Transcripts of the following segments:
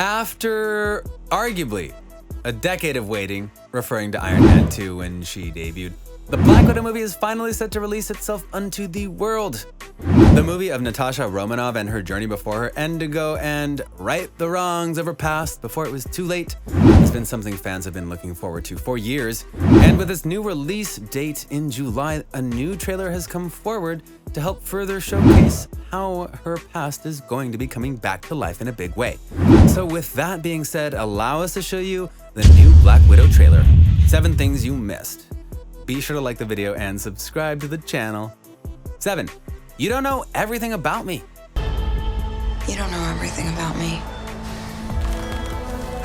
After, arguably, a decade of waiting, referring to Iron Man 2 when she debuted, the Black Widow movie is finally set to release itself unto the world. The movie of Natasha Romanoff and her journey before her Indigo and right the wrongs of her past before it was too late has been something fans have been looking forward to for years. And with its new release date in July, a new trailer has come forward to help further showcase how her past is going to be coming back to life in a big way. So with that being said, allow us to show you the new Black Widow trailer. 7 things you missed. Be sure to like the video and subscribe to the channel. 7. You don't know everything about me. You don't know everything about me.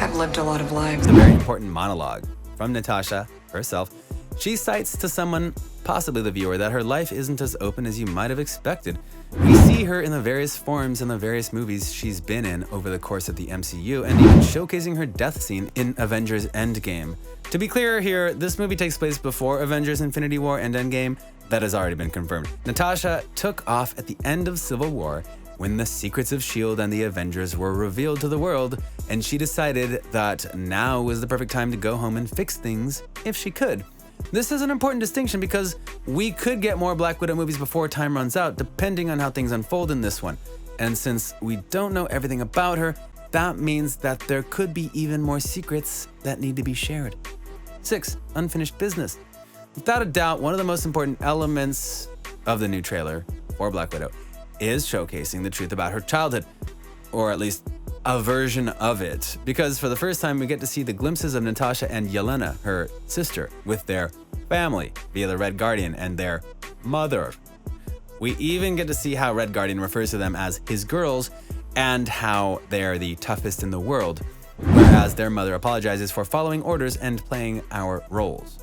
I've lived a lot of lives. It's a very important monologue from Natasha herself. She cites to someone, possibly the viewer, that her life isn't as open as you might have expected. We see her in the various forms in the various movies she's been in over the course of the MCU, and even showcasing her death scene in Avengers Endgame. To be clear here, this movie takes place before Avengers Infinity War and Endgame. That has already been confirmed. Natasha took off at the end of Civil War when the secrets of S.H.I.E.L.D. and the Avengers were revealed to the world, and she decided that now was the perfect time to go home and fix things if she could. This is an important distinction because we could get more Black Widow movies before time runs out, depending on how things unfold in this one. And since we don't know everything about her, that means that there could be even more secrets that need to be shared. 6. Unfinished business. Without a doubt, one of the most important elements of the new trailer for Black Widow is showcasing the truth about her childhood, or at least a version of it, because for the first time we get to see the glimpses of Natasha and Yelena, her sister, with their family via the Red Guardian and their mother. We even get to see how Red Guardian refers to them as his girls and how they are the toughest in the world, whereas their mother apologizes for following orders and playing our roles.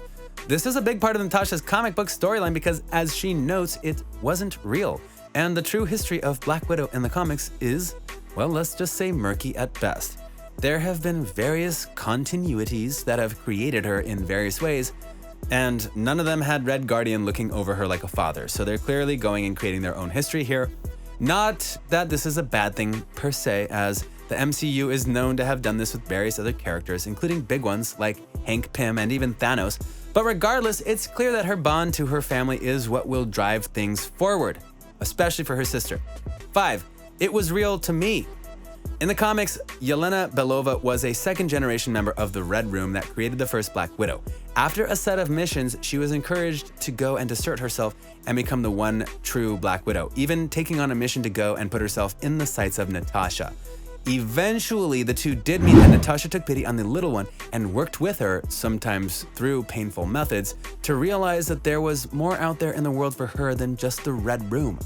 This is a big part of Natasha's comic book storyline because, as she notes, it wasn't real. And the true history of Black Widow in the comics is, well, let's just say murky at best. There have been various continuities that have created her in various ways, and none of them had Red Guardian looking over her like a father, so they're clearly going and creating their own history here. Not that this is a bad thing per se, as the MCU is known to have done this with various other characters, including big ones like Hank Pym and even Thanos. But regardless, it's clear that her bond to her family is what will drive things forward, especially for her sister. 5. It was real to me. In the comics, Yelena Belova was a second-generation member of the Red Room that created the first Black Widow. After a set of missions, she was encouraged to go and assert herself and become the one true Black Widow, even taking on a mission to go and put herself in the sights of Natasha. Eventually, the two did meet, and Natasha took pity on the little one and worked with her, sometimes through painful methods, to realize that there was more out there in the world for her than just the Red Room.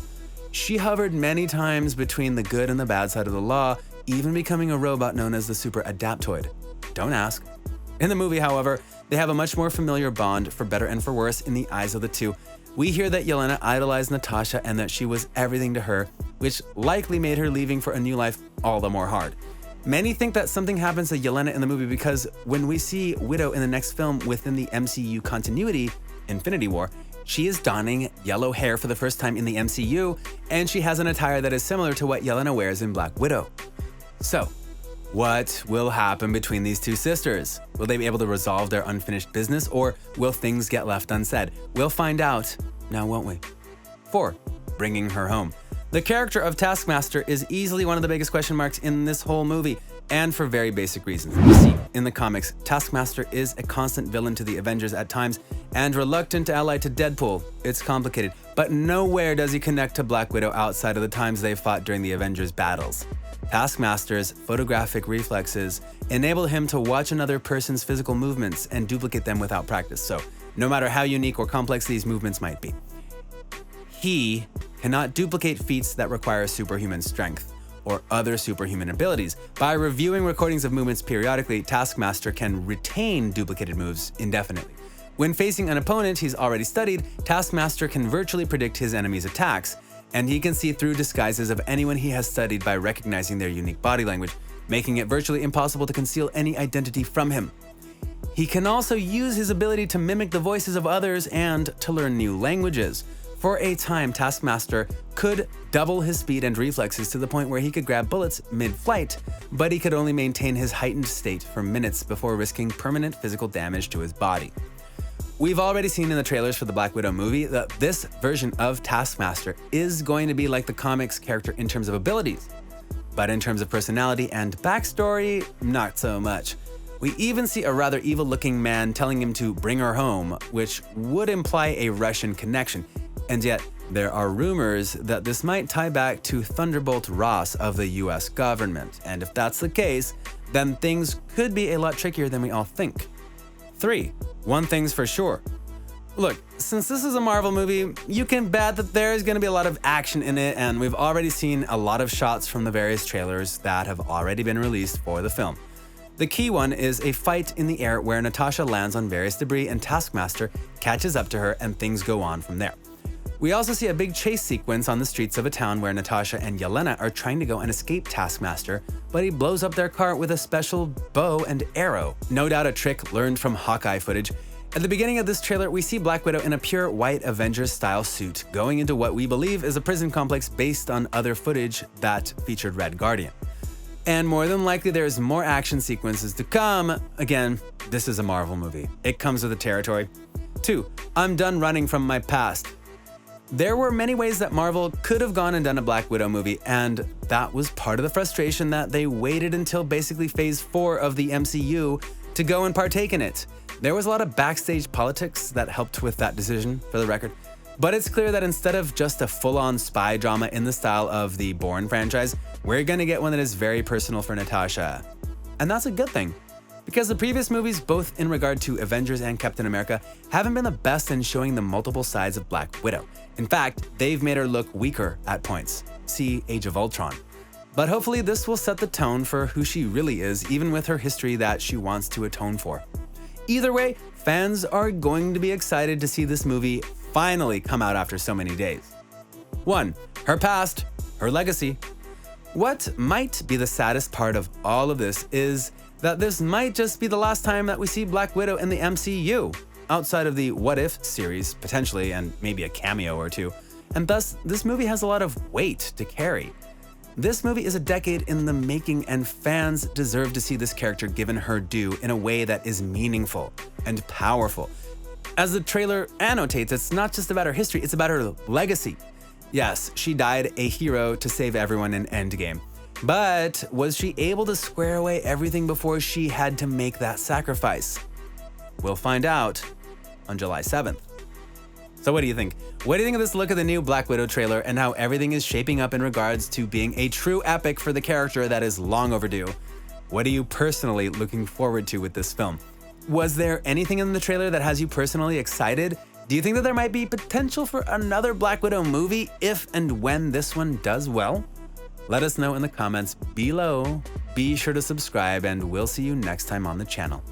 She hovered many times between the good and the bad side of the law, even becoming a robot known as the Super Adaptoid. Don't ask. In the movie, however, they have a much more familiar bond, for better and for worse, in the eyes of the two. We hear that Yelena idolized Natasha and that she was everything to her, which likely made her leaving for a new life all the more hard. Many think that something happens to Yelena in the movie because when we see Widow in the next film within the MCU continuity, Infinity War, she is donning yellow hair for the first time in the MCU, and she has an attire that is similar to what Yelena wears in Black Widow. So, what will happen between these two sisters? Will they be able to resolve their unfinished business, or will things get left unsaid? We'll find out now, won't we? 4. Bringing her home. The character of Taskmaster is easily one of the biggest question marks in this whole movie, and for very basic reasons. You see, in the comics, Taskmaster is a constant villain to the Avengers at times and reluctant to ally to Deadpool. It's complicated, but nowhere does he connect to Black Widow outside of the times they fought during the Avengers battles. Taskmaster's photographic reflexes enable him to watch another person's physical movements and duplicate them without practice, so no matter how unique or complex these movements might be. He cannot duplicate feats that require superhuman strength or other superhuman abilities. By reviewing recordings of movements periodically, Taskmaster can retain duplicated moves indefinitely. When facing an opponent he's already studied, Taskmaster can virtually predict his enemy's attacks, and he can see through disguises of anyone he has studied by recognizing their unique body language, making it virtually impossible to conceal any identity from him. He can also use his ability to mimic the voices of others and to learn new languages. For a time, Taskmaster could double his speed and reflexes to the point where he could grab bullets mid-flight, but he could only maintain his heightened state for minutes before risking permanent physical damage to his body. We've already seen in the trailers for the Black Widow movie that this version of Taskmaster is going to be like the comics character in terms of abilities, but in terms of personality and backstory, not so much. We even see a rather evil-looking man telling him to bring her home, which would imply a Russian connection. And yet, there are rumors that this might tie back to Thunderbolt Ross of the US government. And if that's the case, then things could be a lot trickier than we all think. 3. One thing's for sure. Look, since this is a Marvel movie, you can bet that there is going to be a lot of action in it, and we've already seen a lot of shots from the various trailers that have already been released for the film. The key one is a fight in the air where Natasha lands on various debris and Taskmaster catches up to her and things go on from there. We also see a big chase sequence on the streets of a town where Natasha and Yelena are trying to go and escape Taskmaster, but he blows up their car with a special bow and arrow. No doubt a trick learned from Hawkeye footage. At the beginning of this trailer, we see Black Widow in a pure white Avengers-style suit going into what we believe is a prison complex based on other footage that featured Red Guardian. And more than likely, there's more action sequences to come. Again, this is a Marvel movie. It comes with the territory. 2. I'm done running from my past. There were many ways that Marvel could have gone and done a Black Widow movie, and that was part of the frustration that they waited until basically phase 4 of the MCU to go and partake in it. There was a lot of backstage politics that helped with that decision, for the record. But it's clear that instead of just a full-on spy drama in the style of the Bourne franchise, we're gonna get one that is very personal for Natasha. And that's a good thing, because the previous movies, both in regard to Avengers and Captain America, haven't been the best in showing the multiple sides of Black Widow. In fact, they've made her look weaker at points. See Age of Ultron. But hopefully this will set the tone for who she really is, even with her history that she wants to atone for. Either way, fans are going to be excited to see this movie finally come out after so many days. 1. Her past, her legacy. What might be the saddest part of all of this is that this might just be the last time that we see Black Widow in the MCU, outside of the What If series, potentially, and maybe a cameo or two, and thus this movie has a lot of weight to carry. This movie is a decade in the making, and fans deserve to see this character given her due in a way that is meaningful and powerful. As the trailer annotates, it's not just about her history, it's about her legacy. Yes, she died a hero to save everyone in Endgame. But was she able to square away everything before she had to make that sacrifice? We'll find out on July 7th. So what do you think? What do you think of this look at the new Black Widow trailer and how everything is shaping up in regards to being a true epic for the character that is long overdue? What are you personally looking forward to with this film? Was there anything in the trailer that has you personally excited? Do you think that there might be potential for another Black Widow movie if and when this one does well? Let us know in the comments below. Be sure to subscribe, and we'll see you next time on the channel.